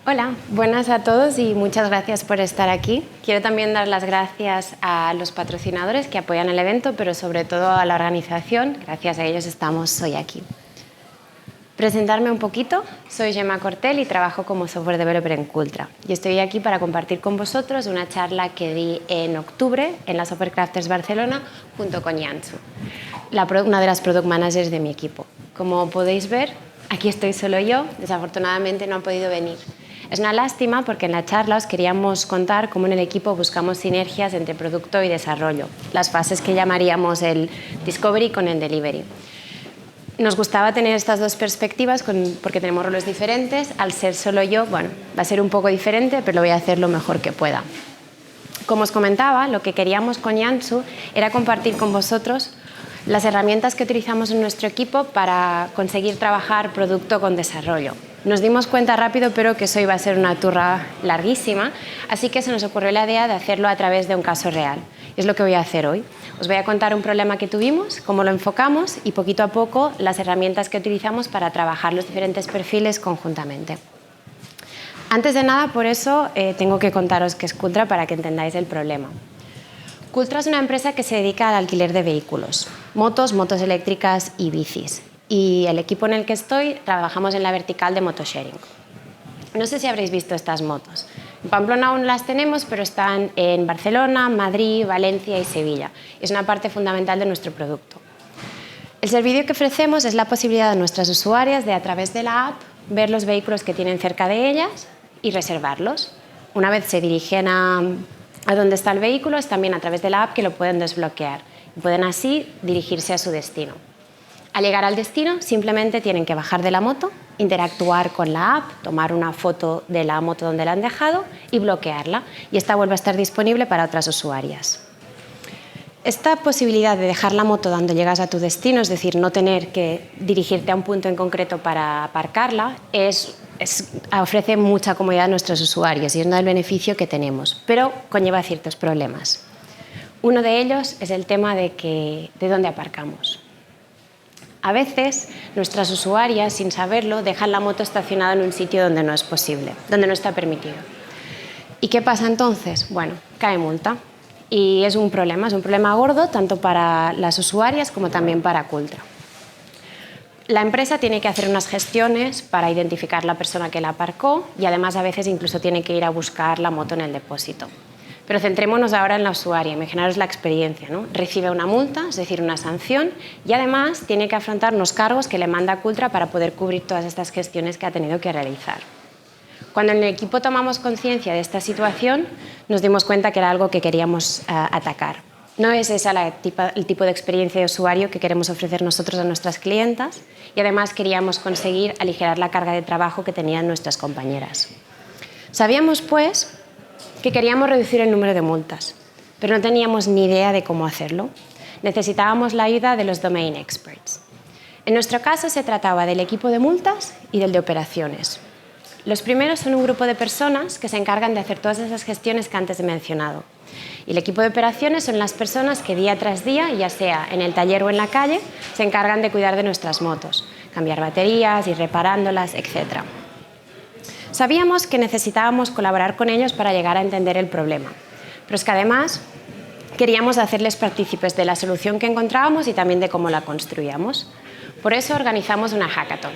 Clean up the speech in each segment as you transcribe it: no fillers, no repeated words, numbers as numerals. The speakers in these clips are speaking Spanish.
Hola, buenas a todos y muchas gracias por estar aquí. Quiero también dar las gracias a los patrocinadores que apoyan el evento, pero sobre todo a la organización. Gracias a ellos estamos hoy aquí. Presentarme un poquito, soy Gemma Cortel y trabajo como Software Developer en Cultra. Y estoy aquí para compartir con vosotros una charla que di en octubre en la Software Crafters Barcelona junto con Jansu, una de las Product Managers de mi equipo. Como podéis ver, aquí estoy solo yo, desafortunadamente no han podido venir. Es una lástima porque en la charla os queríamos contar cómo en el equipo buscamos sinergias entre producto y desarrollo, las fases que llamaríamos el discovery con el delivery. Nos gustaba tener estas dos perspectivas porque tenemos roles diferentes. Al ser solo yo, bueno, va a ser un poco diferente, pero lo voy a hacer lo mejor que pueda. Como os comentaba, lo que queríamos con Jansu era compartir con vosotros las herramientas que utilizamos en nuestro equipo para conseguir trabajar producto con desarrollo. Nos dimos cuenta rápido, pero que eso iba a ser una turra larguísima, así que se nos ocurrió la idea de hacerlo a través de un caso real. Es lo que voy a hacer hoy. Os voy a contar un problema que tuvimos, cómo lo enfocamos y poquito a poco las herramientas que utilizamos para trabajar los diferentes perfiles conjuntamente. Antes de nada, por eso, tengo que contaros qué es Cultra para que entendáis el problema. Cultra es una empresa que se dedica al alquiler de vehículos, motos eléctricas y bicis. Y el equipo en el que estoy trabajamos en la vertical de motosharing. No sé si habréis visto estas motos. En Pamplona aún las tenemos, pero están en Barcelona, Madrid, Valencia y Sevilla. Es una parte fundamental de nuestro producto. El servicio que ofrecemos es la posibilidad de nuestras usuarias de, a través de la app, ver los vehículos que tienen cerca de ellas y reservarlos. Una vez se dirigen a donde está el vehículo, es también a través de la app que lo pueden desbloquear y pueden así dirigirse a su destino. Al llegar al destino, simplemente tienen que bajar de la moto, interactuar con la app, tomar una foto de la moto donde la han dejado y bloquearla. Y esta vuelve a estar disponible para otras usuarias. Esta posibilidad de dejar la moto donde llegas a tu destino, es decir, no tener que dirigirte a un punto en concreto para aparcarla, ofrece mucha comodidad a nuestros usuarios y es uno del beneficio que tenemos, pero conlleva ciertos problemas. Uno de ellos es el tema de dónde aparcamos. A veces, nuestras usuarias, sin saberlo, dejan la moto estacionada en un sitio donde no es posible, donde no está permitido. ¿Y qué pasa entonces? Bueno, cae multa. Y es un problema gordo tanto para las usuarias como también para Cultra. La empresa tiene que hacer unas gestiones para identificar la persona que la aparcó y además a veces incluso tiene que ir a buscar la moto en el depósito. Pero centrémonos ahora en la usuaria, imaginaros la experiencia, ¿no? Recibe una multa, es decir, una sanción, y además tiene que afrontar unos cargos que le manda Cultra para poder cubrir todas estas gestiones que ha tenido que realizar. Cuando en el equipo tomamos conciencia de esta situación, nos dimos cuenta que era algo que queríamos atacar. No es esa el tipo de experiencia de usuario que queremos ofrecer nosotros a nuestras clientas y además queríamos conseguir aligerar la carga de trabajo que tenían nuestras compañeras. Sabíamos, pues, que queríamos reducir el número de multas, pero no teníamos ni idea de cómo hacerlo. Necesitábamos la ayuda de los domain experts. En nuestro caso se trataba del equipo de multas y del de operaciones. Los primeros son un grupo de personas que se encargan de hacer todas esas gestiones que antes he mencionado. Y el equipo de operaciones son las personas que día tras día, ya sea en el taller o en la calle, se encargan de cuidar de nuestras motos, cambiar baterías, ir reparándolas, etc. Sabíamos que necesitábamos colaborar con ellos para llegar a entender el problema, pero es que además queríamos hacerles partícipes de la solución que encontrábamos y también de cómo la construíamos. Por eso organizamos una hackathon.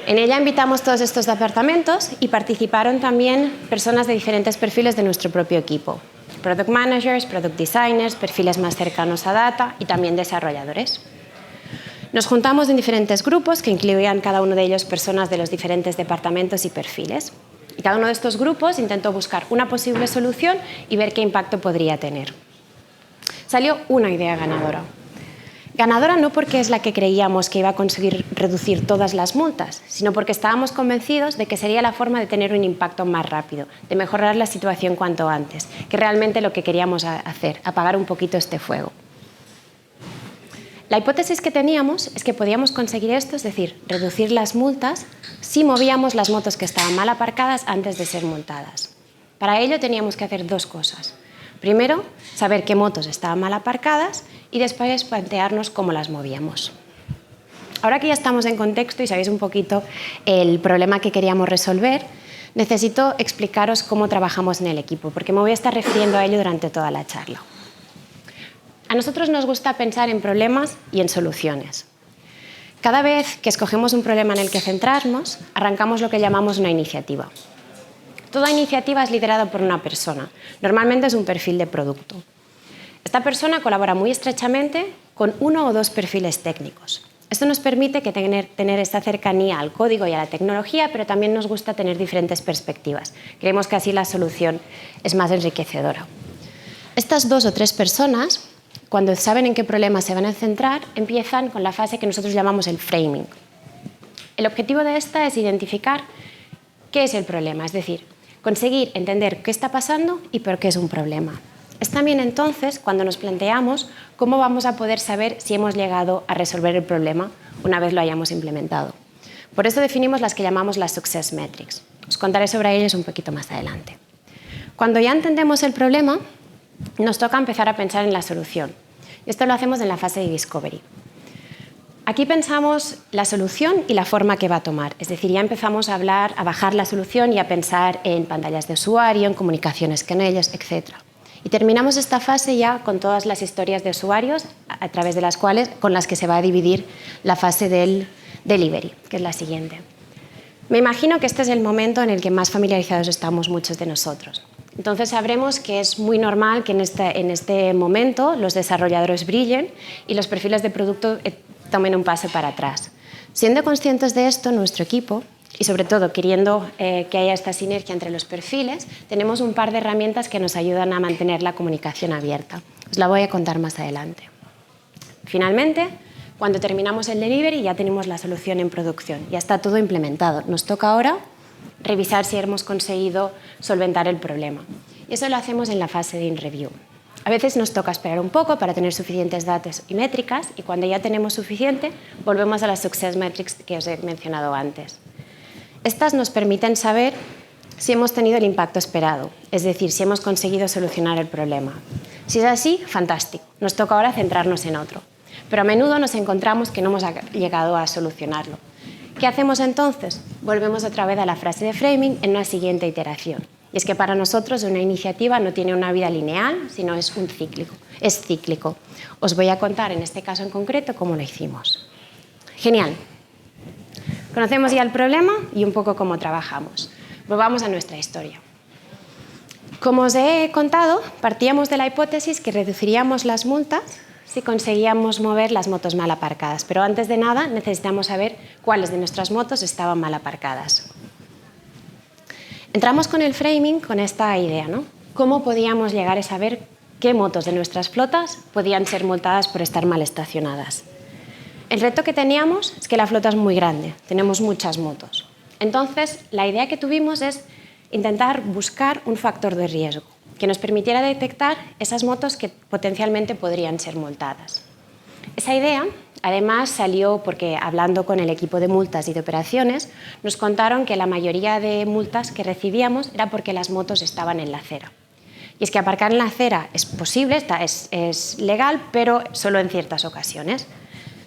En ella invitamos todos estos departamentos y participaron también personas de diferentes perfiles de nuestro propio equipo. Product managers, product designers, perfiles más cercanos a data y también desarrolladores. Nos juntamos en diferentes grupos que incluían cada uno de ellos personas de los diferentes departamentos y perfiles. Y cada uno de estos grupos intentó buscar una posible solución y ver qué impacto podría tener. Salió una idea ganadora. Ganadora no porque es la que creíamos que iba a conseguir reducir todas las multas, sino porque estábamos convencidos de que sería la forma de tener un impacto más rápido, de mejorar la situación cuanto antes, que realmente lo que queríamos hacer, apagar un poquito este fuego. La hipótesis que teníamos es que podíamos conseguir esto, es decir, reducir las multas, si movíamos las motos que estaban mal aparcadas antes de ser multadas. Para ello teníamos que hacer dos cosas. Primero, saber qué motos estaban mal aparcadas y después plantearnos cómo las movíamos. Ahora que ya estamos en contexto y sabéis un poquito el problema que queríamos resolver, necesito explicaros cómo trabajamos en el equipo, porque me voy a estar refiriendo a ello durante toda la charla. A nosotros nos gusta pensar en problemas y en soluciones. Cada vez que escogemos un problema en el que centrarnos, arrancamos lo que llamamos una iniciativa. Toda iniciativa es liderada por una persona, normalmente es un perfil de producto. Esta persona colabora muy estrechamente con uno o dos perfiles técnicos. Esto nos permite tener esta cercanía al código y a la tecnología, pero también nos gusta tener diferentes perspectivas. Creemos que así la solución es más enriquecedora. Estas dos o tres personas, cuando saben en qué problema se van a centrar, empiezan con la fase que nosotros llamamos el framing. El objetivo de esta es identificar qué es el problema, es decir, conseguir entender qué está pasando y por qué es un problema. Es también entonces cuando nos planteamos cómo vamos a poder saber si hemos llegado a resolver el problema una vez lo hayamos implementado. Por eso definimos las que llamamos las Success Metrics. Os contaré sobre ellas un poquito más adelante. Cuando ya entendemos el problema, nos toca empezar a pensar en la solución. Esto lo hacemos en la fase de Discovery. Aquí pensamos la solución y la forma que va a tomar. Es decir, ya empezamos a bajar la solución y a pensar en pantallas de usuario, en comunicaciones con ellos, etc. Y terminamos esta fase ya con todas las historias de usuarios a través de con las que se va a dividir la fase del delivery, que es la siguiente. Me imagino que este es el momento en el que más familiarizados estamos muchos de nosotros. Entonces sabremos que es muy normal que en este momento los desarrolladores brillen y los perfiles de producto tomen un paso para atrás. Siendo conscientes de esto, nuestro equipo, y sobre todo queriendo que haya esta sinergia entre los perfiles, tenemos un par de herramientas que nos ayudan a mantener la comunicación abierta. Os la voy a contar más adelante. Finalmente, cuando terminamos el delivery ya tenemos la solución en producción, ya está todo implementado. Nos toca ahora revisar si hemos conseguido solventar el problema. Y eso lo hacemos en la fase de in-review. A veces nos toca esperar un poco para tener suficientes datos y métricas y cuando ya tenemos suficiente, volvemos a las Success Metrics que os he mencionado antes. Estas nos permiten saber si hemos tenido el impacto esperado, es decir, si hemos conseguido solucionar el problema. Si es así, fantástico. Nos toca ahora centrarnos en otro. Pero a menudo nos encontramos que no hemos llegado a solucionarlo. ¿Qué hacemos entonces? Volvemos otra vez a la frase de framing en una siguiente iteración. Y es que para nosotros una iniciativa no tiene una vida lineal, sino es cíclico. Os voy a contar en este caso en concreto cómo lo hicimos. Genial. Conocemos ya el problema y un poco cómo trabajamos. Volvamos a nuestra historia. Como os he contado, partíamos de la hipótesis que reduciríamos las multas si conseguíamos mover las motos mal aparcadas. Pero antes de nada necesitamos saber cuáles de nuestras motos estaban mal aparcadas. Entramos con el framing con esta idea, ¿no? ¿Cómo podíamos llegar a saber qué motos de nuestras flotas podían ser multadas por estar mal estacionadas? El reto que teníamos es que la flota es muy grande, tenemos muchas motos. Entonces, la idea que tuvimos es intentar buscar un factor de riesgo que nos permitiera detectar esas motos que potencialmente podrían ser multadas. Esa idea, además, salió porque, hablando con el equipo de multas y de operaciones, nos contaron que la mayoría de multas que recibíamos era porque las motos estaban en la acera. Y es que aparcar en la acera es posible, es legal, pero solo en ciertas ocasiones.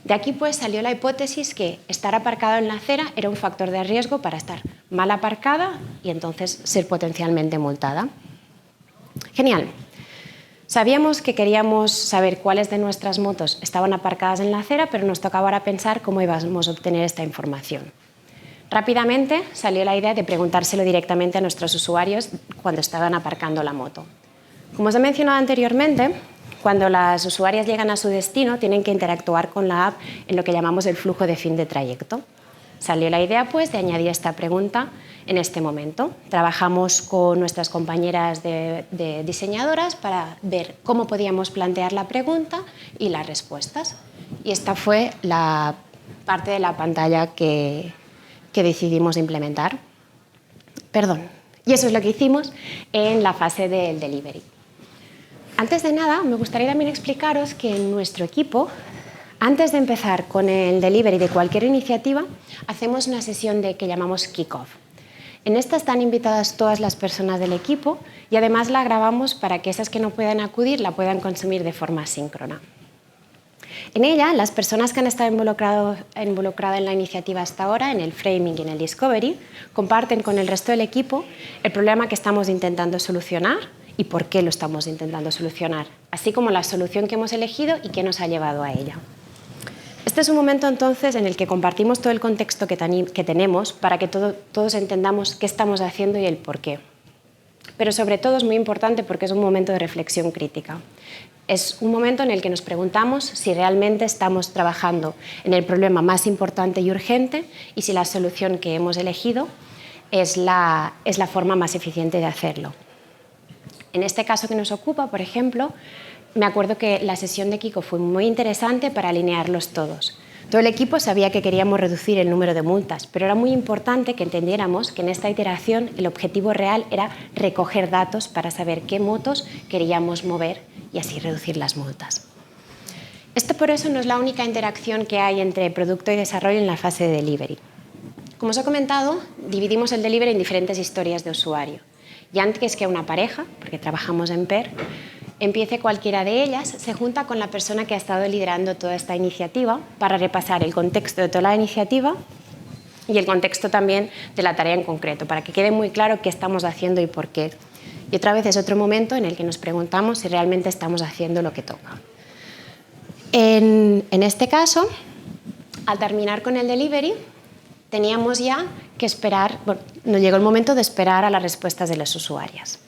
De aquí pues salió la hipótesis que estar aparcado en la acera era un factor de riesgo para estar mal aparcada y entonces ser potencialmente multada. Genial. Sabíamos que queríamos saber cuáles de nuestras motos estaban aparcadas en la acera, pero nos tocaba ahora pensar cómo íbamos a obtener esta información. Rápidamente salió la idea de preguntárselo directamente a nuestros usuarios cuando estaban aparcando la moto. Como os he mencionado anteriormente, cuando las usuarias llegan a su destino, tienen que interactuar con la app en lo que llamamos el flujo de fin de trayecto. Salió la idea pues, de añadir esta pregunta en este momento. Trabajamos con nuestras compañeras de diseñadoras para ver cómo podíamos plantear la pregunta y las respuestas. Y esta fue la parte de la pantalla que decidimos implementar. Y eso es lo que hicimos en la fase del delivery. Antes de nada, me gustaría también explicaros que en nuestro equipo, antes de empezar con el delivery de cualquier iniciativa, hacemos una sesión que llamamos kick-off. En esta están invitadas todas las personas del equipo y además la grabamos para que esas que no puedan acudir la puedan consumir de forma síncrona. En ella, las personas que han estado involucradas en la iniciativa hasta ahora, en el framing y en el discovery, comparten con el resto del equipo el problema que estamos intentando solucionar y por qué lo estamos intentando solucionar, así como la solución que hemos elegido y qué nos ha llevado a ella. Este es un momento entonces en el que compartimos todo el contexto que tenemos para que todos entendamos qué estamos haciendo y el por qué. Pero sobre todo es muy importante porque es un momento de reflexión crítica. Es un momento en el que nos preguntamos si realmente estamos trabajando en el problema más importante y urgente y si la solución que hemos elegido es la forma más eficiente de hacerlo. En este caso que nos ocupa, por ejemplo, me acuerdo que la sesión de Kiko fue muy interesante para alinearlos todos. Todo el equipo sabía que queríamos reducir el número de multas, pero era muy importante que entendiéramos que en esta iteración el objetivo real era recoger datos para saber qué motos queríamos mover y así reducir las multas. Esto por eso no es la única interacción que hay entre producto y desarrollo en la fase de delivery. Como os he comentado, dividimos el delivery en diferentes historias de usuario. Y antes que una pareja, porque trabajamos en pair, empiece cualquiera de ellas, se junta con la persona que ha estado liderando toda esta iniciativa para repasar el contexto de toda la iniciativa y el contexto también de la tarea en concreto, para que quede muy claro qué estamos haciendo y por qué. Y otra vez es otro momento en el que nos preguntamos si realmente estamos haciendo lo que toca. En este caso, al terminar con el delivery, teníamos ya que esperar, nos llegó el momento de esperar a las respuestas de las usuarias.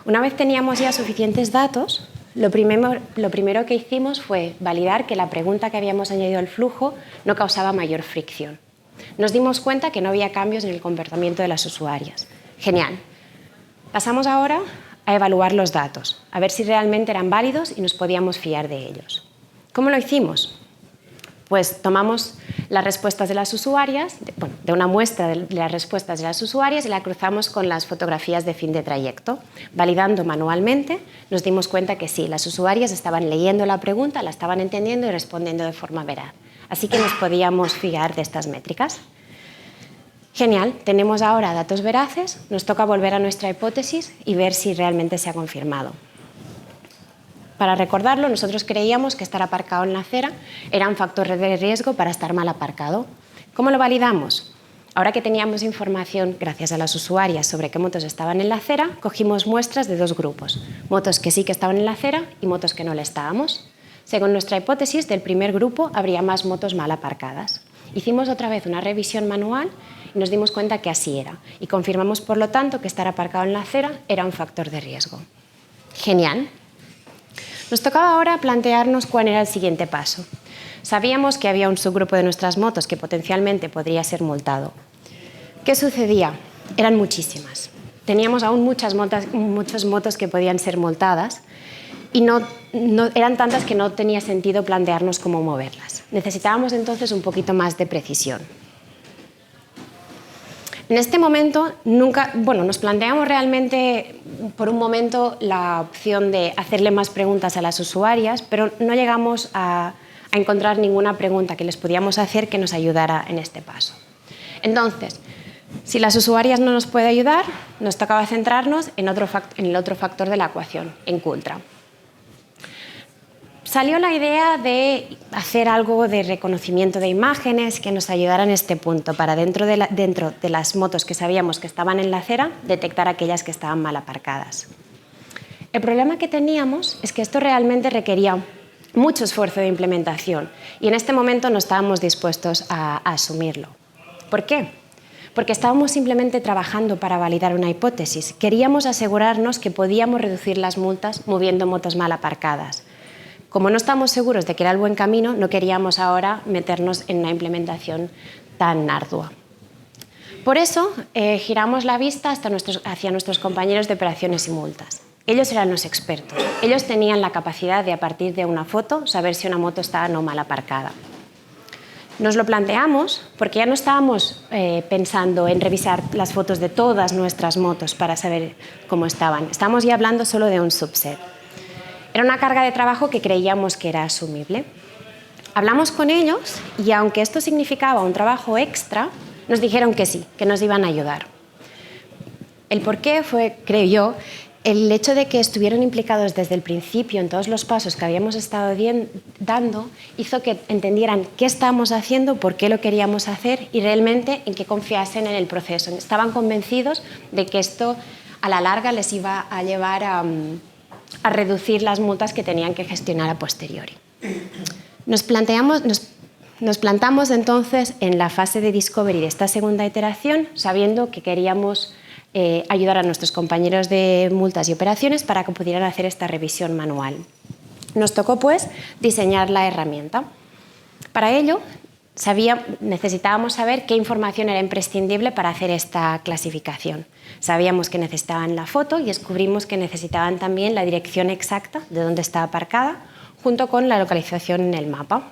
Una vez teníamos ya suficientes datos, lo primero que hicimos fue validar que la pregunta que habíamos añadido al flujo no causaba mayor fricción. Nos dimos cuenta que no había cambios en el comportamiento de las usuarias. Genial. Pasamos ahora a evaluar los datos, a ver si realmente eran válidos y nos podíamos fiar de ellos. ¿Cómo lo hicimos? Pues tomamos las respuestas de las usuarias, de una muestra de las respuestas de las usuarias y la cruzamos con las fotografías de fin de trayecto. Validando manualmente, nos dimos cuenta que sí, las usuarias estaban leyendo la pregunta, la estaban entendiendo y respondiendo de forma veraz. Así que nos podíamos fiar de estas métricas. Genial, tenemos ahora datos veraces, nos toca volver a nuestra hipótesis y ver si realmente se ha confirmado. Para recordarlo, nosotros creíamos que estar aparcado en la acera era un factor de riesgo para estar mal aparcado. ¿Cómo lo validamos? Ahora que teníamos información, gracias a las usuarias, sobre qué motos estaban en la acera, cogimos muestras de dos grupos, motos que sí que estaban en la acera y motos que no lo estábamos. Según nuestra hipótesis, del primer grupo habría más motos mal aparcadas. Hicimos otra vez una revisión manual y nos dimos cuenta que así era. Y confirmamos, por lo tanto, que estar aparcado en la acera era un factor de riesgo. Genial. Nos tocaba ahora plantearnos cuál era el siguiente paso. Sabíamos que había un subgrupo de nuestras motos que potencialmente podría ser multado. ¿Qué sucedía? Eran muchísimas. Teníamos aún muchas motos que podían ser multadas y eran tantas que no tenía sentido plantearnos cómo moverlas. Necesitábamos entonces un poquito más de precisión. En este momento nos planteamos realmente por un momento la opción de hacerle más preguntas a las usuarias, pero no llegamos a encontrar ninguna pregunta que les podíamos hacer que nos ayudara en este paso. Entonces, si las usuarias no nos pueden ayudar, nos tocaba centrarnos en el otro factor de la ecuación, en Cultra. Salió la idea de hacer algo de reconocimiento de imágenes que nos ayudara en este punto, para dentro de las motos que sabíamos que estaban en la acera, detectar aquellas que estaban mal aparcadas. El problema que teníamos es que esto realmente requería mucho esfuerzo de implementación y en este momento no estábamos dispuestos a asumirlo. ¿Por qué? Porque estábamos simplemente trabajando para validar una hipótesis. Queríamos asegurarnos que podíamos reducir las multas moviendo motos mal aparcadas. Como no estamos seguros de que era el buen camino, no queríamos ahora meternos en una implementación tan ardua. Por eso, giramos la vista hacia nuestros compañeros de operaciones y multas. Ellos eran los expertos. Ellos tenían la capacidad de, a partir de una foto, saber si una moto estaba o no mal aparcada. Nos lo planteamos porque ya no estábamos pensando en revisar las fotos de todas nuestras motos para saber cómo estaban. Estábamos ya hablando solo de un subset. Era una carga de trabajo que creíamos que era asumible. Hablamos con ellos y aunque esto significaba un trabajo extra, nos dijeron que sí, que nos iban a ayudar. El porqué fue, creo yo, el hecho de que estuvieran implicados desde el principio en todos los pasos que habíamos estado dando hizo que entendieran qué estábamos haciendo, por qué lo queríamos hacer y realmente en que confiasen en el proceso. Estaban convencidos de que esto a la larga les iba a llevar a reducir las multas que tenían que gestionar a posteriori. Nos plantamos entonces en la fase de discovery de esta segunda iteración, sabiendo que queríamos ayudar a nuestros compañeros de multas y operaciones para que pudieran hacer esta revisión manual. Nos tocó, pues, diseñar la herramienta. Para ello, necesitábamos saber qué información era imprescindible para hacer esta clasificación. Sabíamos que necesitaban la foto y descubrimos que necesitaban también la dirección exacta de dónde estaba aparcada, junto con la localización en el mapa.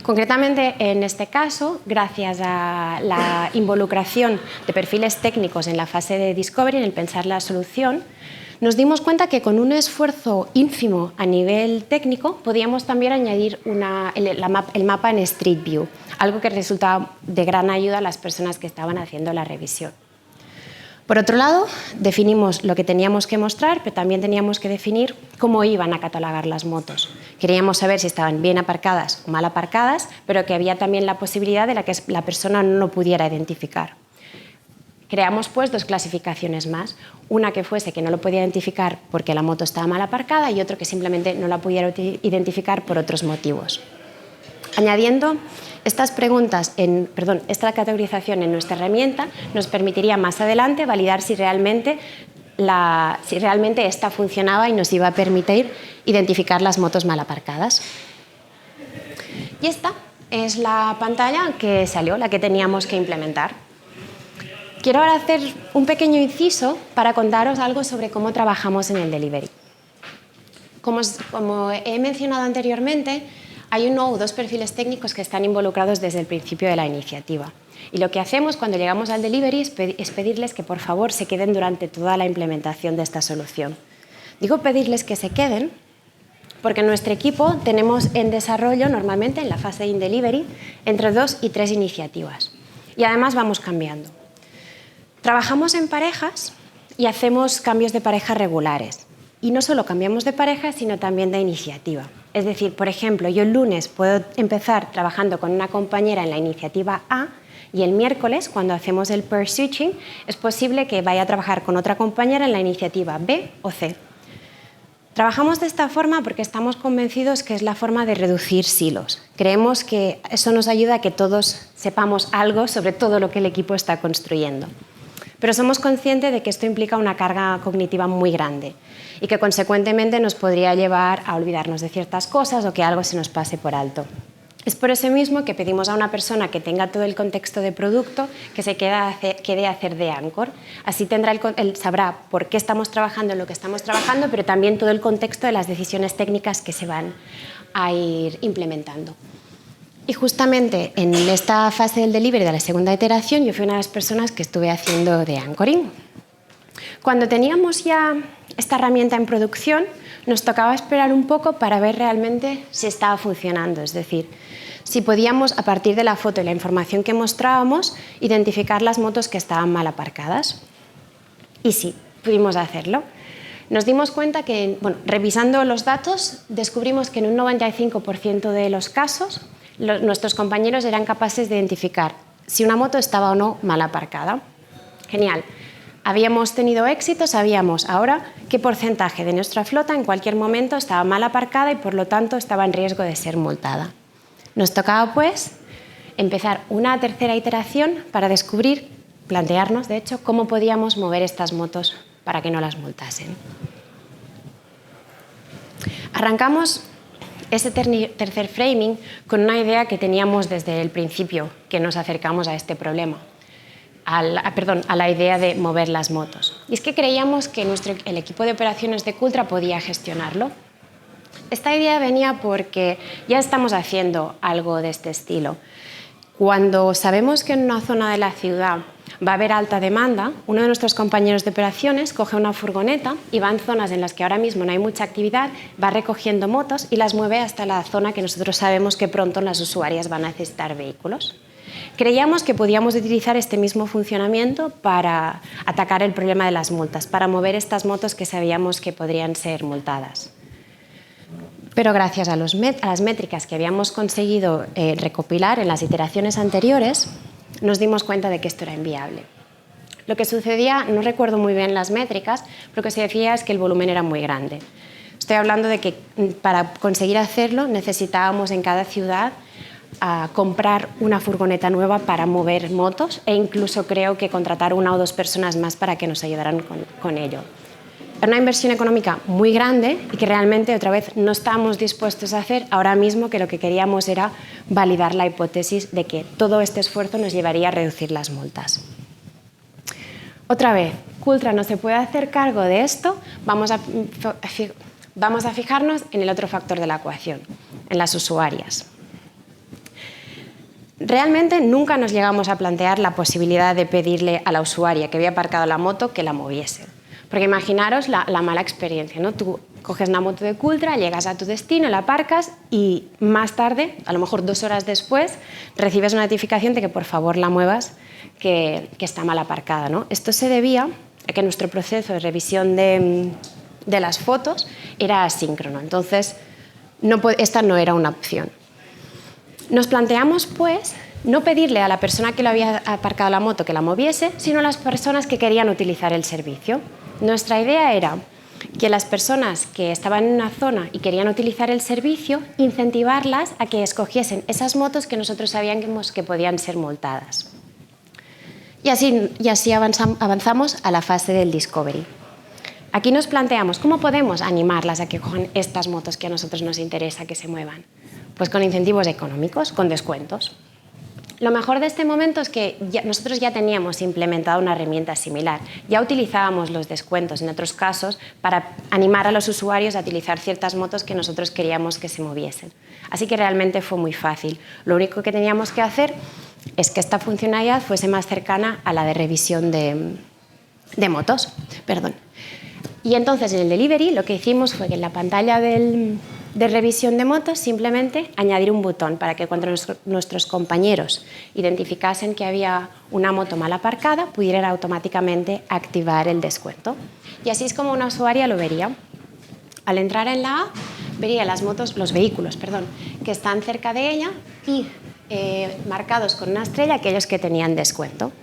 Concretamente, en este caso, gracias a la involucración de perfiles técnicos en la fase de discovery, en el pensar la solución, nos dimos cuenta que con un esfuerzo ínfimo a nivel técnico podíamos también añadir el mapa en Street View, algo que resultaba de gran ayuda a las personas que estaban haciendo la revisión. Por otro lado, definimos lo que teníamos que mostrar, pero también teníamos que definir cómo iban a catalogar las motos. Queríamos saber si estaban bien aparcadas o mal aparcadas, pero que había también la posibilidad de que la persona no lo pudiera identificar. Creamos, pues, dos clasificaciones más. Una que fuese que no lo podía identificar porque la moto estaba mal aparcada y otra que simplemente no la pudiera identificar por otros motivos. Añadiendo esta categorización en nuestra herramienta nos permitiría más adelante validar si realmente esta funcionaba y nos iba a permitir identificar las motos mal aparcadas. Y esta es la pantalla que salió, la que teníamos que implementar. Quiero ahora hacer un pequeño inciso para contaros algo sobre cómo trabajamos en el delivery. Como he mencionado anteriormente, hay uno o dos perfiles técnicos que están involucrados desde el principio de la iniciativa. Y lo que hacemos cuando llegamos al delivery es pedirles que por favor se queden durante toda la implementación de esta solución. Digo pedirles que se queden porque en nuestro equipo tenemos en desarrollo normalmente en la fase de in-delivery entre 2 y 3 iniciativas. Y además vamos cambiando. Trabajamos en parejas y hacemos cambios de pareja regulares. Y no solo cambiamos de pareja, sino también de iniciativa. Es decir, por ejemplo, yo el lunes puedo empezar trabajando con una compañera en la iniciativa A y el miércoles, cuando hacemos el pair switching, es posible que vaya a trabajar con otra compañera en la iniciativa B o C. Trabajamos de esta forma porque estamos convencidos que es la forma de reducir silos. Creemos que eso nos ayuda a que todos sepamos algo sobre todo lo que el equipo está construyendo. Pero somos conscientes de que esto implica una carga cognitiva muy grande y que consecuentemente nos podría llevar a olvidarnos de ciertas cosas o que algo se nos pase por alto. Es por eso mismo que pedimos a una persona que tenga todo el contexto de producto que se quede a hacer de anchor. Así él sabrá por qué estamos trabajando en lo que estamos trabajando, pero también todo el contexto de las decisiones técnicas que se van a ir implementando. Y justamente en esta fase del delivery de la segunda iteración yo fui una de las personas que estuve haciendo de anchoring. Cuando teníamos ya esta herramienta en producción, nos tocaba esperar un poco para ver realmente si estaba funcionando, es decir, si podíamos, a partir de la foto y la información que mostrábamos, identificar las motos que estaban mal aparcadas. Y sí, pudimos hacerlo. Nos dimos cuenta que, revisando los datos, descubrimos que en un 95% de los casos nuestros compañeros eran capaces de identificar si una moto estaba o no mal aparcada. Genial. Habíamos tenido éxito, sabíamos ahora qué porcentaje de nuestra flota en cualquier momento estaba mal aparcada y por lo tanto estaba en riesgo de ser multada. Nos tocaba pues empezar una tercera iteración para plantearnos de hecho cómo podíamos mover estas motos para que no las multasen. Arrancamos ese tercer framing con una idea que teníamos desde el principio que nos acercamos a este problema. A la idea de mover las motos. Y es que creíamos que el equipo de operaciones de Cultra podía gestionarlo. Esta idea venía porque ya estamos haciendo algo de este estilo. Cuando sabemos que en una zona de la ciudad va a haber alta demanda, uno de nuestros compañeros de operaciones coge una furgoneta y va en zonas en las que ahora mismo no hay mucha actividad, va recogiendo motos y las mueve hasta la zona que nosotros sabemos que pronto las usuarias van a necesitar vehículos. creíamos que podíamos utilizar este mismo funcionamiento para atacar el problema de las multas, para mover estas motos que sabíamos que podrían ser multadas. Pero gracias a las métricas que habíamos conseguido recopilar en las iteraciones anteriores, nos dimos cuenta de que esto era inviable. Lo que sucedía, no recuerdo muy bien las métricas, pero lo que se decía es que el volumen era muy grande. Estoy hablando de que para conseguir hacerlo necesitábamos en cada ciudad comprar una furgoneta nueva para mover motos e incluso creo que contratar 1 o 2 personas más para que nos ayudaran con ello. Era una inversión económica muy grande y que realmente otra vez no estábamos dispuestos a hacer ahora mismo, que lo que queríamos era validar la hipótesis de que todo este esfuerzo nos llevaría a reducir las multas. Otra vez, Cultra no se puede hacer cargo de esto, vamos a fijarnos en el otro factor de la ecuación, en las usuarias. Realmente nunca nos llegamos a plantear la posibilidad de pedirle a la usuaria que había aparcado la moto que la moviese. Porque imaginaros la mala experiencia, ¿no? Tú coges una moto de Cultra, llegas a tu destino, la aparcas y más tarde, a lo mejor 2 horas después, recibes una notificación de que por favor la muevas, que está mal aparcada, ¿no? Esto se debía a que nuestro proceso de revisión de las fotos era asíncrono. Entonces, esta no era una opción. Nos planteamos, pues, no pedirle a la persona que lo había aparcado la moto que la moviese, sino a las personas que querían utilizar el servicio. Nuestra idea era que las personas que estaban en una zona y querían utilizar el servicio, incentivarlas a que escogiesen esas motos que nosotros sabíamos que podían ser multadas. Y así avanzamos a la fase del discovery. Aquí nos planteamos cómo podemos animarlas a que cojan estas motos que a nosotros nos interesa que se muevan. Pues con incentivos económicos, con descuentos. Lo mejor de este momento es que nosotros ya teníamos implementada una herramienta similar. Ya utilizábamos los descuentos en otros casos para animar a los usuarios a utilizar ciertas motos que nosotros queríamos que se moviesen. Así que realmente fue muy fácil. Lo único que teníamos que hacer es que esta funcionalidad fuese más cercana a la de revisión de motos. Perdón. Y entonces en el delivery lo que hicimos fue que en la pantalla de revisión de motos simplemente añadir un botón para que cuando nuestros compañeros identificasen que había una moto mal aparcada pudieran automáticamente activar el descuento. Y así es como una usuaria lo vería. Al entrar en la app vería los vehículos que están cerca de ella y marcados con una estrella aquellos que tenían descuento.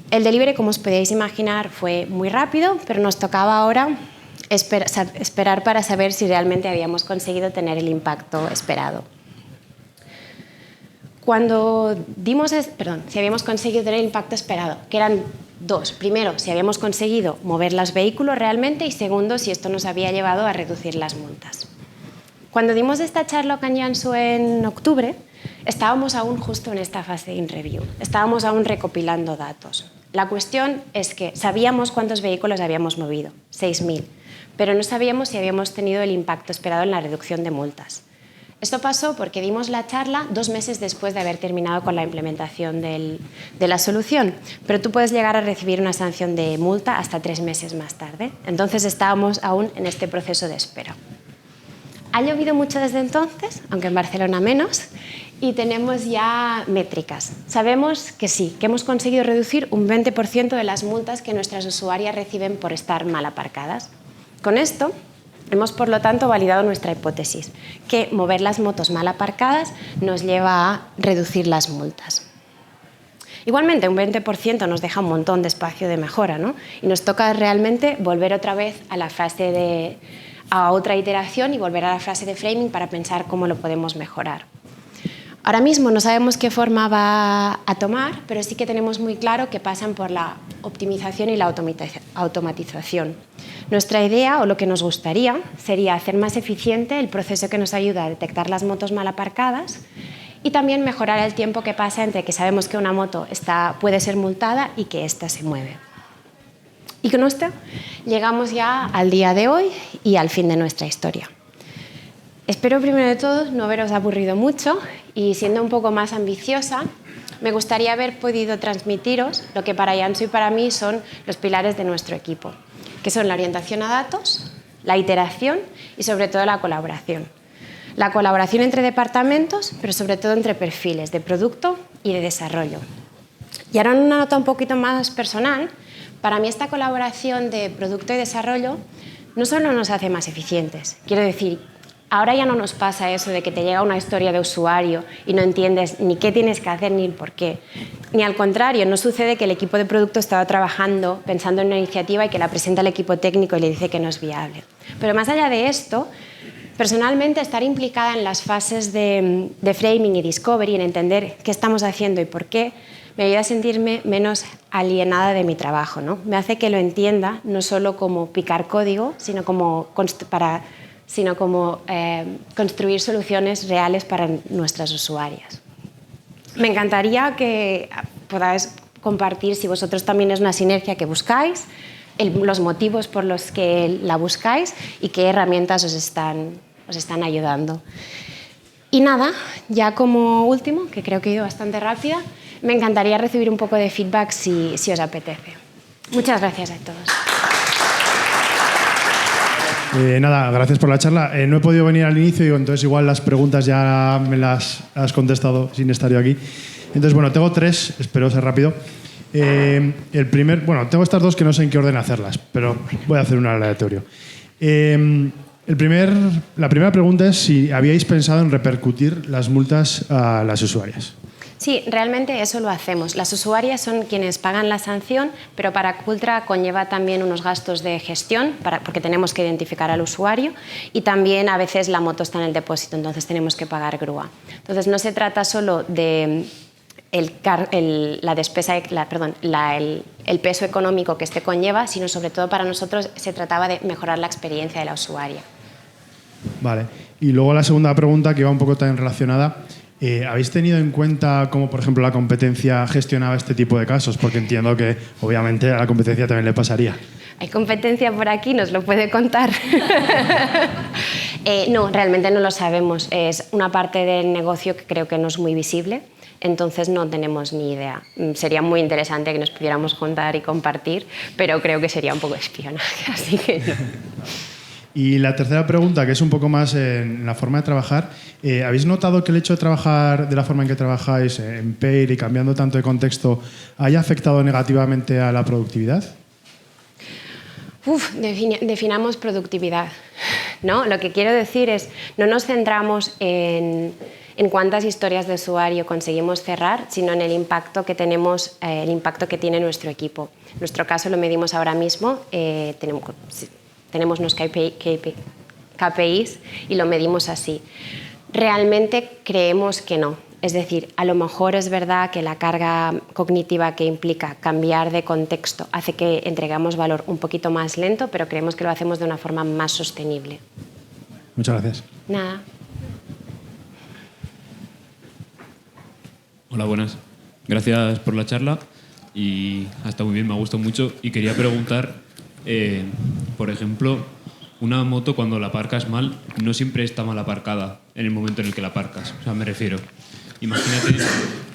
El delivery, como os podéis imaginar, fue muy rápido, pero nos tocaba ahora esperar para saber si realmente habíamos conseguido tener el impacto esperado. Si habíamos conseguido tener el impacto esperado, que eran 2. Primero, si habíamos conseguido mover los vehículos realmente y segundo, si esto nos había llevado a reducir las multas. Cuando dimos esta charla a Can Jansu en octubre, estábamos aún justo en esta fase de in-review, estábamos aún recopilando datos. La cuestión es que sabíamos cuántos vehículos habíamos movido, 6.000, pero no sabíamos si habíamos tenido el impacto esperado en la reducción de multas. Esto pasó porque dimos la charla 2 meses después de haber terminado con la implementación de la solución, pero tú puedes llegar a recibir una sanción de multa hasta 3 meses más tarde. Entonces estábamos aún en este proceso de espera. Ha llovido mucho desde entonces, aunque en Barcelona menos, y tenemos ya métricas. Sabemos que sí, que hemos conseguido reducir un 20% de las multas que nuestras usuarias reciben por estar mal aparcadas. Con esto hemos, por lo tanto, validado nuestra hipótesis, que mover las motos mal aparcadas nos lleva a reducir las multas. Igualmente, un 20% nos deja un montón de espacio de mejora, ¿no? Y nos toca realmente volver otra vez a la fase a otra iteración y volver a la fase de framing para pensar cómo lo podemos mejorar. Ahora mismo no sabemos qué forma va a tomar, pero sí que tenemos muy claro que pasan por la optimización y la automatización. Nuestra idea, o lo que nos gustaría, sería hacer más eficiente el proceso que nos ayuda a detectar las motos mal aparcadas y también mejorar el tiempo que pasa entre que sabemos que una moto puede ser multada y que ésta se mueve. Y con esto llegamos ya al día de hoy y al fin de nuestra historia. Espero primero de todo no haberos aburrido mucho y siendo un poco más ambiciosa, me gustaría haber podido transmitiros lo que para Jansu y para mí son los pilares de nuestro equipo, que son la orientación a datos, la iteración y sobre todo la colaboración. La colaboración entre departamentos, pero sobre todo entre perfiles de producto y de desarrollo. Y ahora en una nota un poquito más personal, para mí esta colaboración de producto y desarrollo no solo nos hace más eficientes, quiero decir, ahora ya no nos pasa eso de que te llega una historia de usuario y no entiendes ni qué tienes que hacer ni el por qué. Ni al contrario, no sucede que el equipo de producto estaba trabajando, pensando en una iniciativa y que la presenta al equipo técnico y le dice que no es viable. Pero más allá de esto, personalmente estar implicada en las fases de framing y discovery, en entender qué estamos haciendo y por qué, me ayuda a sentirme menos alienada de mi trabajo, ¿no? Me hace que lo entienda no solo como picar código, sino como construir soluciones reales para nuestras usuarias. Me encantaría que podáis compartir si vosotros también es una sinergia que buscáis, los motivos por los que la buscáis y qué herramientas os están ayudando. Y nada, ya como último, que creo que he ido bastante rápida, me encantaría recibir un poco de feedback si os apetece. Muchas gracias a todos. Nada, gracias por la charla. No he podido venir al inicio, entonces igual las preguntas ya me las has contestado sin estar yo aquí. Entonces, bueno, tengo 3, espero ser rápido. Tengo estas 2 que no sé en qué orden hacerlas, pero voy a hacer un aleatorio. La primera pregunta es si habíais pensado en repercutir las multas a las usuarias. Sí, realmente eso lo hacemos. Las usuarias son quienes pagan la sanción, pero para Cultra conlleva también unos gastos de gestión, porque tenemos que identificar al usuario, y también a veces la moto está en el depósito, entonces tenemos que pagar grúa. Entonces no se trata solo de el peso económico que este conlleva, sino sobre todo para nosotros se trataba de mejorar la experiencia de la usuaria. Vale. Y luego la segunda pregunta, que va un poco también relacionada. ¿Habéis tenido en cuenta cómo, por ejemplo, la competencia gestionaba este tipo de casos? Porque entiendo que, obviamente, a la competencia también le pasaría. ¿Hay competencia por aquí? ¿Nos lo puede contar? No, realmente no lo sabemos. Es una parte del negocio que creo que no es muy visible, entonces no tenemos ni idea. Sería muy interesante que nos pudiéramos juntar y compartir, pero creo que sería un poco espionaje, así que no. Y la tercera pregunta, que es un poco más en la forma de trabajar, ¿habéis notado que el hecho de trabajar de la forma en que trabajáis, en Pair y cambiando tanto de contexto, haya afectado negativamente a la productividad? Definamos productividad, ¿no? Lo que quiero decir es, no nos centramos en cuántas historias de usuario conseguimos cerrar, sino en el impacto que tenemos, el impacto que tiene nuestro equipo. En nuestro caso lo medimos ahora mismo, tenemos unos KPIs y lo medimos así. Realmente creemos que no. Es decir, a lo mejor es verdad que la carga cognitiva que implica cambiar de contexto hace que entregamos valor un poquito más lento, pero creemos que lo hacemos de una forma más sostenible. Muchas gracias. Nada. Hola, buenas. Gracias por la charla y ha estado muy bien, me ha gustado mucho. Y quería preguntar, por ejemplo, una moto cuando la aparcas mal no siempre está mal aparcada en el momento en el que la aparcas. O sea, me refiero, imagínate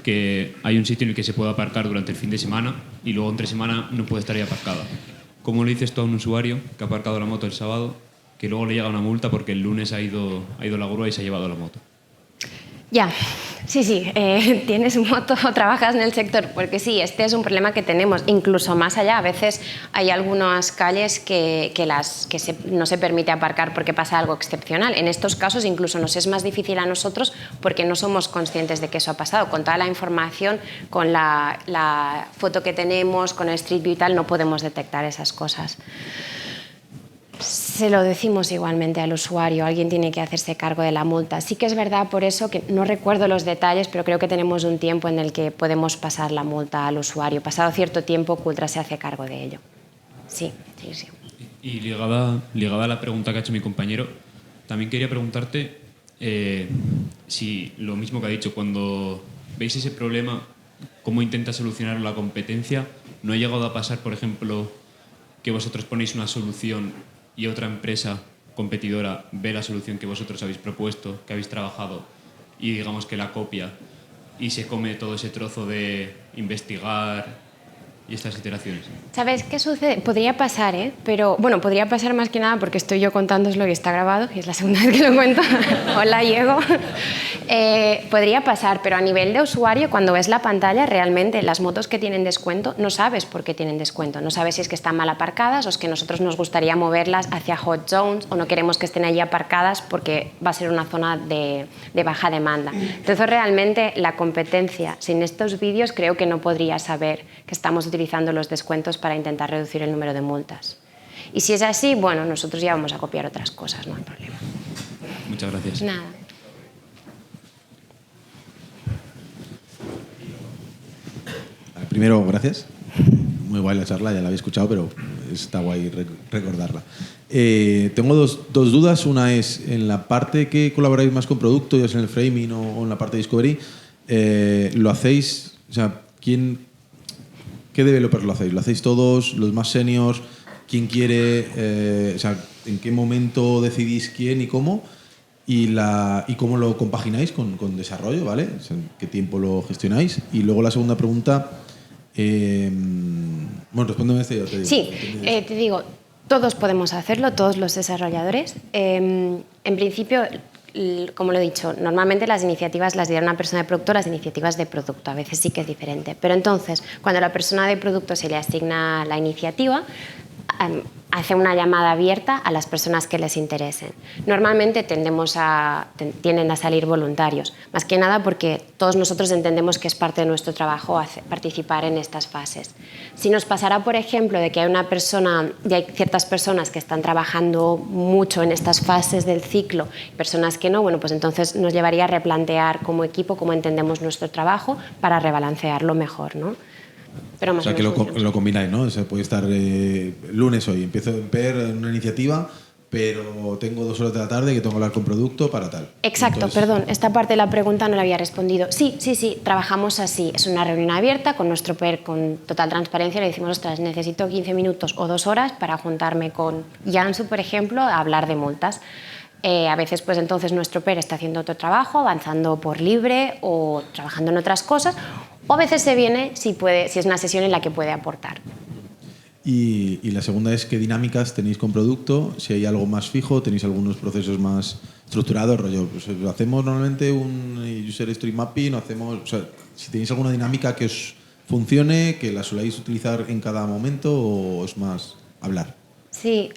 que hay un sitio en el que se puede aparcar durante el fin de semana y luego entre semana no puede estar ahí aparcada. ¿Cómo le dices tú a un usuario que ha aparcado la moto el sábado que luego le llega una multa porque el lunes ha ido la grúa y se ha llevado la moto? Ya, sí, tienes moto o trabajas en el sector, porque sí, este es un problema que tenemos, incluso más allá. A veces hay algunas calles que no se permite aparcar porque pasa algo excepcional. En estos casos incluso nos es más difícil a nosotros porque no somos conscientes de que eso ha pasado. Con toda la información, con la foto que tenemos, con el Street View y tal, no podemos detectar esas cosas. Se lo decimos igualmente al usuario, alguien tiene que hacerse cargo de la multa. Sí que es verdad, por eso, que no recuerdo los detalles, pero creo que tenemos un tiempo en el que podemos pasar la multa al usuario. Pasado cierto tiempo, Cultra se hace cargo de ello. Sí. Y ligada a la pregunta que ha hecho mi compañero, también quería preguntarte si lo mismo que ha dicho, cuando veis ese problema, ¿cómo intenta solucionar la competencia? ¿No ha llegado a pasar, por ejemplo, que vosotros ponéis una solución y otra empresa competidora ve la solución que vosotros habéis propuesto, que habéis trabajado, y digamos que la copia y se come todo ese trozo de investigar y estas iteraciones? ¿Sabes qué sucede? Podría pasar, pero bueno, podría pasar más que nada porque estoy yo contándoslo y está grabado, y es la segunda vez que lo cuento. Hola, Diego. Podría pasar, pero a nivel de usuario, cuando ves la pantalla, realmente las motos que tienen descuento no sabes por qué tienen descuento. No sabes si es que están mal aparcadas o es que nosotros nos gustaría moverlas hacia hot zones o no queremos que estén allí aparcadas porque va a ser una zona de baja demanda. Entonces, realmente la competencia sin estos vídeos creo que no podría saber que estamos utilizando los descuentos para intentar reducir el número de multas. Y si es así, bueno, nosotros ya vamos a copiar otras cosas, no hay problema. Muchas gracias. Nada. Primero, gracias. Muy guay la charla, ya la había escuchado, pero está guay recordarla. Tengo dos dudas. Una es, en la parte que colaboráis más con producto, ya sea en el framing o en la parte de discovery, ¿lo hacéis? O sea, ¿qué developers lo hacéis? ¿Lo hacéis todos, los más seniors? ¿Quién quiere? O sea, ¿en qué momento decidís quién y cómo? Y cómo lo compagináis con desarrollo, ¿vale? O sea, ¿qué tiempo lo gestionáis? Y luego la segunda pregunta... bueno, respóndeme este y yo te digo. Sí, te digo, todos podemos hacerlo, todos los desarrolladores. En principio, como lo he dicho, normalmente las iniciativas las lidera una persona de producto, las iniciativas de producto, a veces sí que es diferente. Pero entonces, cuando a la persona de producto se le asigna la iniciativa, hace una llamada abierta a las personas que les interesen. Normalmente tienden a salir voluntarios, más que nada porque todos nosotros entendemos que es parte de nuestro trabajo participar en estas fases. Si nos pasara, por ejemplo, de que hay ciertas personas que están trabajando mucho en estas fases del ciclo, personas que no, bueno, pues entonces nos llevaría a replantear como equipo cómo entendemos nuestro trabajo para rebalancearlo mejor, ¿no? Pero más o sea, que lo combináis, ¿no? O sea, puede estar lunes hoy, empiezo en PER en una iniciativa, pero tengo 2 horas de la tarde que tengo que hablar con producto para tal. Exacto, entonces... perdón, esta parte de la pregunta no la había respondido. Sí, trabajamos así. Es una reunión abierta con nuestro PER con total transparencia. Le decimos, ostras, necesito 15 minutos o 2 horas para juntarme con Jansu, por ejemplo, a hablar de multas. A veces, pues entonces nuestro PER está haciendo otro trabajo, avanzando por libre o trabajando en otras cosas, o a veces se viene si es una sesión en la que puede aportar. Y la segunda es, ¿qué dinámicas tenéis con producto? Si hay algo más fijo, ¿tenéis algunos procesos más estructurados? Rollo, pues, ¿hacemos normalmente un user story mapping? O sea, si tenéis alguna dinámica que os funcione, que la soléis utilizar en cada momento, o es más hablar. Sí,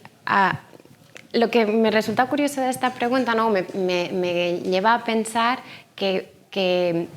lo que me resulta curioso de esta pregunta, ¿no? me lleva a pensar que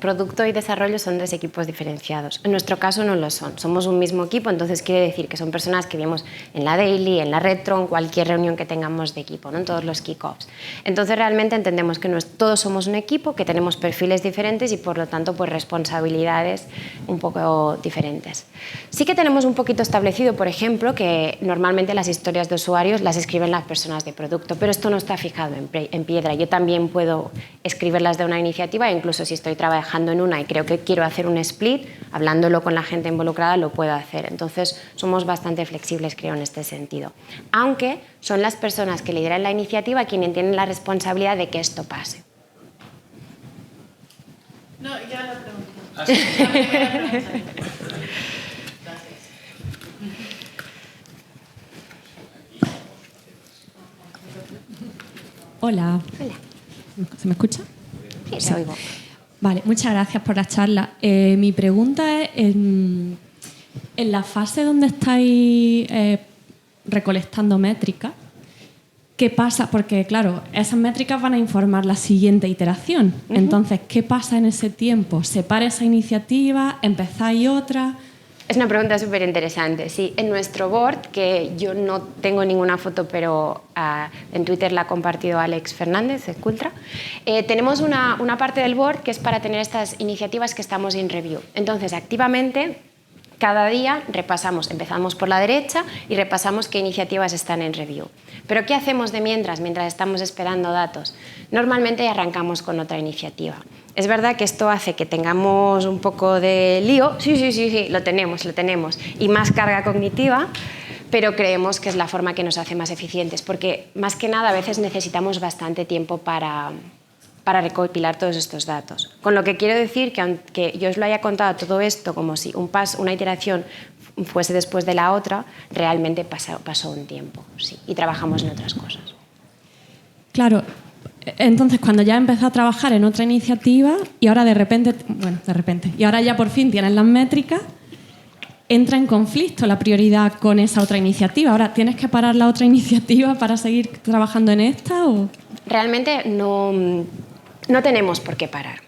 producto y desarrollo son 2 equipos diferenciados. En nuestro caso no lo son. Somos un mismo equipo, entonces quiere decir que son personas que vemos en la daily, en la retro, en cualquier reunión que tengamos de equipo, ¿no? En todos los kickoffs. Entonces realmente entendemos que todos somos un equipo, que tenemos perfiles diferentes y por lo tanto pues responsabilidades un poco diferentes. Sí que tenemos un poquito establecido, por ejemplo, que normalmente las historias de usuarios las escriben las personas de producto, pero esto no está fijado en piedra. Yo también puedo escribirlas de una iniciativa e incluso si estoy trabajando en una y creo que quiero hacer un split, hablándolo con la gente involucrada lo puedo hacer. Entonces somos bastante flexibles, creo, en este sentido. Aunque son las personas que lideran la iniciativa quienes tienen la responsabilidad de que esto pase. No, ya lo pregunto. Hola. Hola. ¿Se me escucha? Sí, se oigo. Vale, muchas gracias por la charla. Mi pregunta es, en la fase donde estáis recolectando métricas, ¿qué pasa? Porque, claro, esas métricas van a informar la siguiente iteración. Entonces, ¿qué pasa en ese tiempo? ¿Se para esa iniciativa? ¿Empezáis otra? Es una pregunta súper interesante. Sí, en nuestro board, que yo no tengo ninguna foto, pero en Twitter la ha compartido Alex Fernández de Cultra, tenemos una parte del board que es para tener estas iniciativas que estamos en review. Entonces, activamente, cada día empezamos por la derecha y repasamos qué iniciativas están en review. Pero ¿qué hacemos de mientras estamos esperando datos? Normalmente arrancamos con otra iniciativa. Es verdad que esto hace que tengamos un poco de lío, sí, lo tenemos, y más carga cognitiva, pero creemos que es la forma que nos hace más eficientes, porque más que nada a veces necesitamos bastante tiempo para recopilar todos estos datos. Con lo que quiero decir que aunque yo os lo haya contado todo esto como si una iteración fuese después de la otra, realmente pasó un tiempo, sí, y trabajamos en otras cosas. Claro, Entonces, cuando ya empezó a trabajar en otra iniciativa y ahora y ahora ya por fin tienes las métricas, entra en conflicto la prioridad con esa otra iniciativa. Ahora, ¿tienes que parar la otra iniciativa para seguir trabajando en esta? ¿O? Realmente no tenemos por qué parar.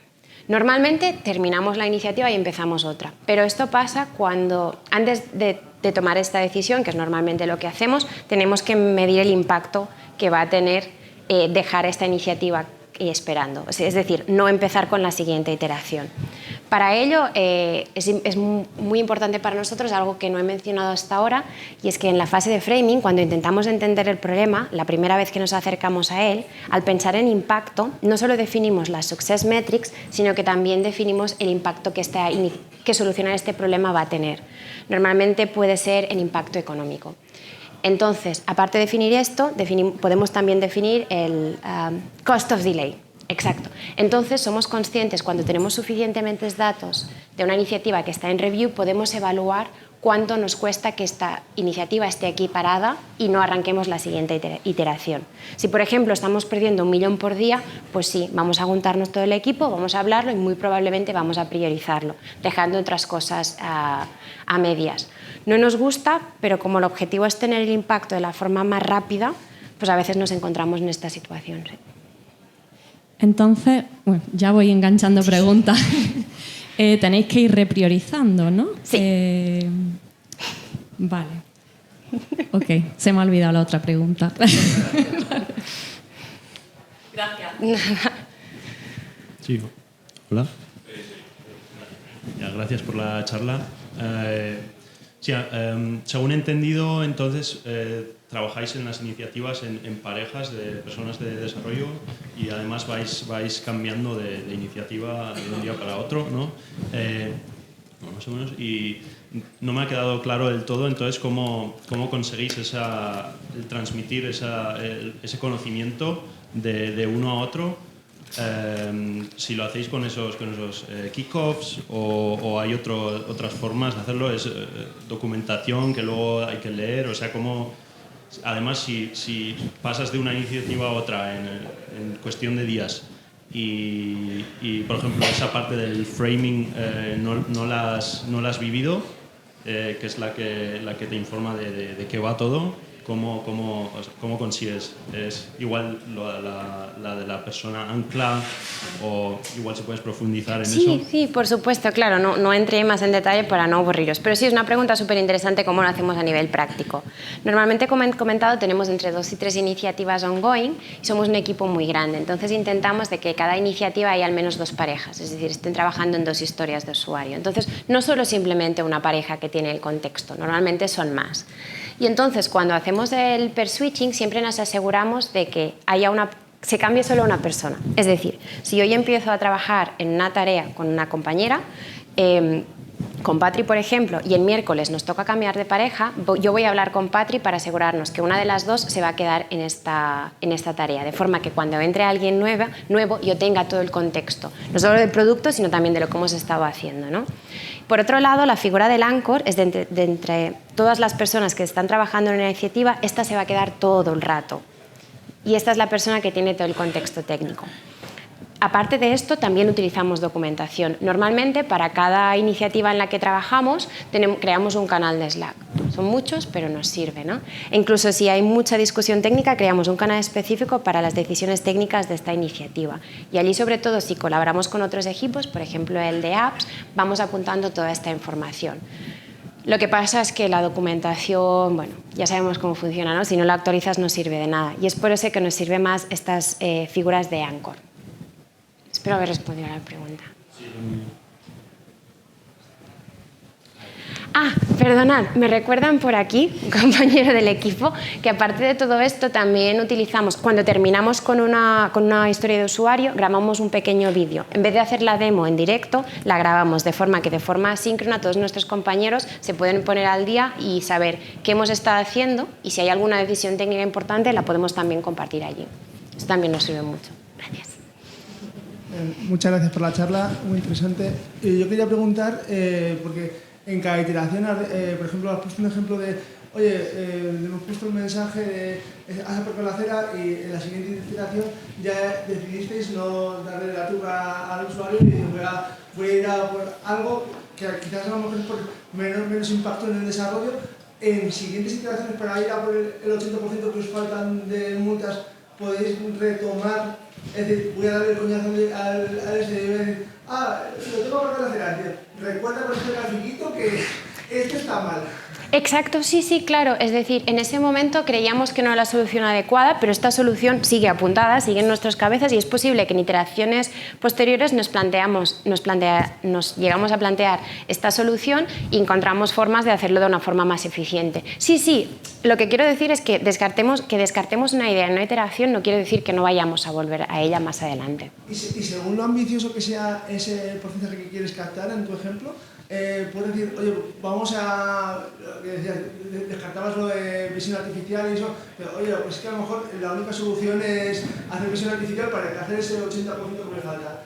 Normalmente terminamos la iniciativa y empezamos otra, pero esto pasa cuando, antes de tomar esta decisión, que es normalmente lo que hacemos, tenemos que medir el impacto que va a tener dejar esta iniciativa esperando. Es decir, no empezar con la siguiente iteración. Para ello es muy importante para nosotros algo que no he mencionado hasta ahora, y es que en la fase de framing, cuando intentamos entender el problema, la primera vez que nos acercamos a él, al pensar en impacto, no solo definimos las success metrics, sino que también definimos el impacto que solucionar este problema va a tener. Normalmente puede ser el impacto económico. Entonces, aparte de definir esto, podemos también definir el cost of delay. Exacto. Entonces, somos conscientes, cuando tenemos suficientes datos de una iniciativa que está en review, podemos evaluar cuánto nos cuesta que esta iniciativa esté aquí parada y no arranquemos la siguiente iteración. Si, por ejemplo, estamos perdiendo 1 millón por día, pues sí, vamos a juntarnos todo el equipo, vamos a hablarlo y muy probablemente vamos a priorizarlo, dejando otras cosas a medias. No nos gusta, pero como el objetivo es tener el impacto de la forma más rápida, pues a veces nos encontramos en esta situación. Sí. Entonces, bueno, ya voy enganchando preguntas. Tenéis que ir repriorizando, ¿no? Sí. Vale. Ok, se me ha olvidado la otra pregunta. Gracias. Sí. Hola. Ya, gracias por la charla. Según he entendido, entonces trabajáis en las iniciativas en parejas de personas de desarrollo y además vais cambiando de iniciativa de un día para otro, ¿no? Más o menos. Y no me ha quedado claro del todo, entonces, ¿cómo conseguís transmitir ese conocimiento de uno a otro? Si lo hacéis con esos kick-offs o hay otras formas de hacerlo, es documentación que luego hay que leer, o sea, además si pasas de una iniciativa a otra en cuestión de días y por ejemplo esa parte del framing no la has vivido, que es la que te informa de qué va todo, ¿cómo consigues? ¿Es igual la de la persona ancla o igual si puedes profundizar en eso? Sí, por supuesto, claro, no entré más en detalle para no aburriros, pero sí es una pregunta súper interesante cómo lo hacemos a nivel práctico. Normalmente, como he comentado, tenemos entre 2 y 3 iniciativas ongoing y somos un equipo muy grande, entonces intentamos de que cada iniciativa haya al menos 2 parejas, es decir, estén trabajando en 2 historias de usuario. Entonces, no solo simplemente una pareja que tiene el contexto, normalmente son más. Y entonces, cuando hacemos el pair switching, siempre nos aseguramos de que se cambie solo una persona. Es decir, si hoy empiezo a trabajar en una tarea con una compañera, con Patri, por ejemplo, y el miércoles nos toca cambiar de pareja, yo voy a hablar con Patri para asegurarnos que una de las 2 se va a quedar en esta tarea, de forma que cuando entre alguien nuevo yo tenga todo el contexto, no solo del producto, sino también de lo que hemos estado haciendo, ¿no? Por otro lado, la figura del anchor es de entre todas las personas que están trabajando en una iniciativa, esta se va a quedar todo el rato. Y esta es la persona que tiene todo el contexto técnico. Aparte de esto, también utilizamos documentación. Normalmente, para cada iniciativa en la que trabajamos, creamos un canal de Slack. Son muchos, pero nos sirve, ¿no? E incluso si hay mucha discusión técnica, creamos un canal específico para las decisiones técnicas de esta iniciativa. Y allí, sobre todo, si colaboramos con otros equipos, por ejemplo, el de apps, vamos apuntando toda esta información. Lo que pasa es que la documentación, bueno, ya sabemos cómo funciona, ¿no? Si no la actualizas no sirve de nada. Y es por eso que nos sirve más estas figuras de anchor. Espero haber respondido a la pregunta. Perdonad, me recuerdan por aquí, un compañero del equipo, que aparte de todo esto también utilizamos, cuando terminamos con una historia de usuario, grabamos un pequeño vídeo. En vez de hacer la demo en directo, la grabamos de forma que de forma asíncrona todos nuestros compañeros se pueden poner al día y saber qué hemos estado haciendo y si hay alguna decisión técnica importante la podemos también compartir allí. Esto también nos sirve mucho. Gracias. Muchas gracias por la charla, muy interesante. Yo quería preguntar, porque en cada iteración, por ejemplo, has puesto un ejemplo de, oye, le hemos puesto un mensaje de haz aparcar la acera y en la siguiente iteración ya decidisteis no darle la turba al usuario y decir, voy a ir a por algo que quizás a lo mejor es por menos impacto en el desarrollo. En siguientes iteraciones, para ir a por el 80% que os faltan de multas, podéis retomar, es decir, voy a darle el coñazo al SD y voy a decir, lo tengo que aparcar la acera, recuerda con este grafiquito que esto está mal. Exacto, sí, sí, claro. Es decir, en ese momento creíamos que no era la solución adecuada, pero esta solución sigue apuntada, sigue en nuestras cabezas y es posible que en iteraciones posteriores nos llegamos a plantear esta solución y encontramos formas de hacerlo de una forma más eficiente. Sí, sí, lo que quiero decir es que descartemos una idea en una iteración no quiere decir que no vayamos a volver a ella más adelante. Y según lo ambicioso que sea ese porcentaje que quieres captar en tu ejemplo, puedes decir, oye, vamos a, lo que decías, descartabas lo de visión artificial y eso, pero oye, pues es que a lo mejor la única solución es hacer visión artificial para hacer ese 80% que me falta.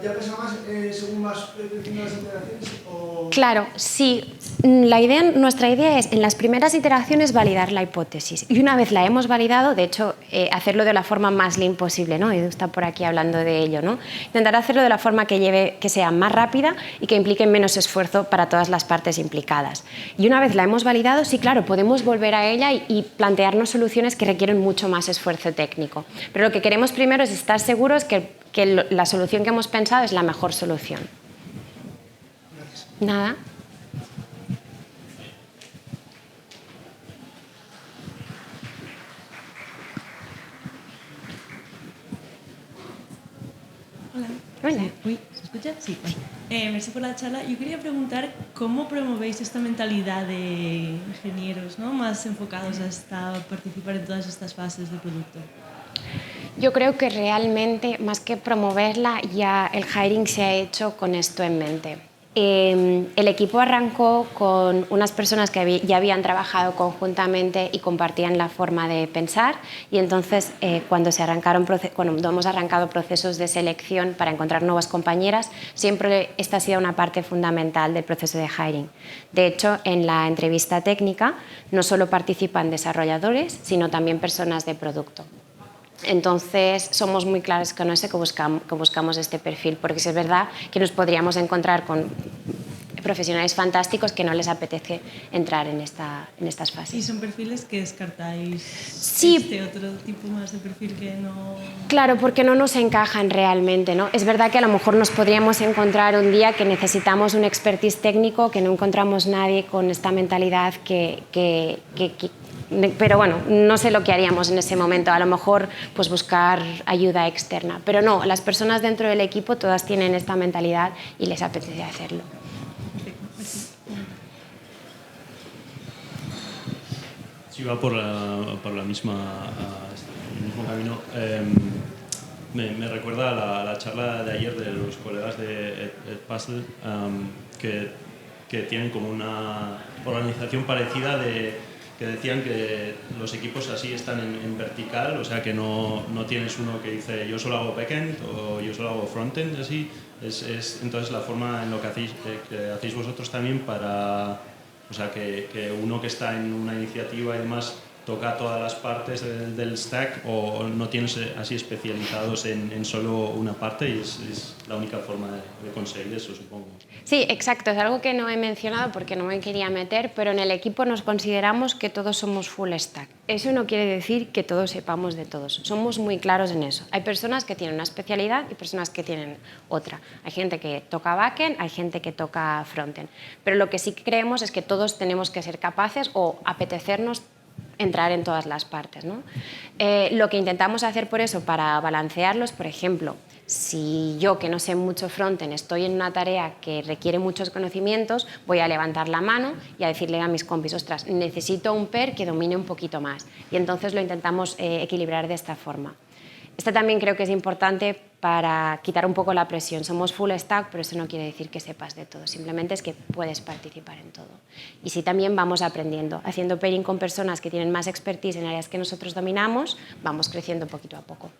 ¿Ya pesa más según vas creciendo las iteraciones? O... Claro, sí. Nuestra idea es, en las primeras iteraciones, validar la hipótesis. Y una vez la hemos validado, de hecho, hacerlo de la forma más lean posible, ¿no? Edu está por aquí hablando de ello, ¿no? Intentar hacerlo de la forma que sea más rápida y que implique menos esfuerzo para todas las partes implicadas. Y una vez la hemos validado, sí, claro, podemos volver a ella y plantearnos soluciones que requieren mucho más esfuerzo técnico. Pero lo que queremos primero es estar seguros que la solución que hemos pensado es la mejor solución. Gracias. Nada. Hola. Hola. Uy, ¿se escucha? Sí. Merci por la charla. Yo quería preguntar cómo promovéis esta mentalidad de ingenieros, ¿no? Más enfocados hasta participar en todas estas fases del producto. Yo creo que realmente, más que promoverla, ya el hiring se ha hecho con esto en mente. El equipo arrancó con unas personas que ya habían trabajado conjuntamente y compartían la forma de pensar y entonces cuando hemos arrancado procesos de selección para encontrar nuevas compañeras, siempre esta ha sido una parte fundamental del proceso de hiring. De hecho, en la entrevista técnica no solo participan desarrolladores, sino también personas de producto. Entonces, somos muy claros con eso que buscamos este perfil, porque es verdad que nos podríamos encontrar con profesionales fantásticos que no les apetece entrar en estas fases. ¿Y son perfiles que descartáis? Sí. Este otro tipo más de perfil que no... Claro, porque no nos encajan realmente, ¿no? Es verdad que a lo mejor nos podríamos encontrar un día que necesitamos un expertise técnico, que no encontramos nadie con esta mentalidad pero bueno, no sé lo que haríamos en ese momento, a lo mejor pues buscar ayuda externa, pero no, las personas dentro del equipo todas tienen esta mentalidad y les apetece hacerlo. Sí, va por el mismo camino. Me recuerda a la charla de ayer de los colegas de Edpuzzle, que tienen como una organización parecida que decían que los equipos así están en vertical, o sea que no tienes uno que dice yo solo hago backend o yo solo hago frontend, así. Es entonces la forma en lo que hacéis vosotros también para, o sea, que uno que está en una iniciativa y demás toca todas las partes del stack o no tienes así especializados en solo una parte y es la única forma de conseguir eso, supongo. Sí, exacto. Es algo que no he mencionado porque no me quería meter, pero en el equipo nos consideramos que todos somos full stack. Eso no quiere decir que todos sepamos de todos. Somos muy claros en eso. Hay personas que tienen una especialidad y personas que tienen otra. Hay gente que toca backend, hay gente que toca frontend. Pero lo que sí creemos es que todos tenemos que ser capaces o apetecernos entrar en todas las partes, ¿no? Lo que intentamos hacer por eso, para balancearlos, por ejemplo, si yo, que no sé mucho frontend, estoy en una tarea que requiere muchos conocimientos, voy a levantar la mano y a decirle a mis compis, ostras, necesito un PER que domine un poquito más. Y entonces lo intentamos equilibrar de esta forma. Esto también creo que es importante para quitar un poco la presión. Somos full stack, pero eso no quiere decir que sepas de todo. Simplemente es que puedes participar en todo. Y sí, también vamos aprendiendo. Haciendo pairing con personas que tienen más expertise en áreas que nosotros dominamos, vamos creciendo poquito a poco.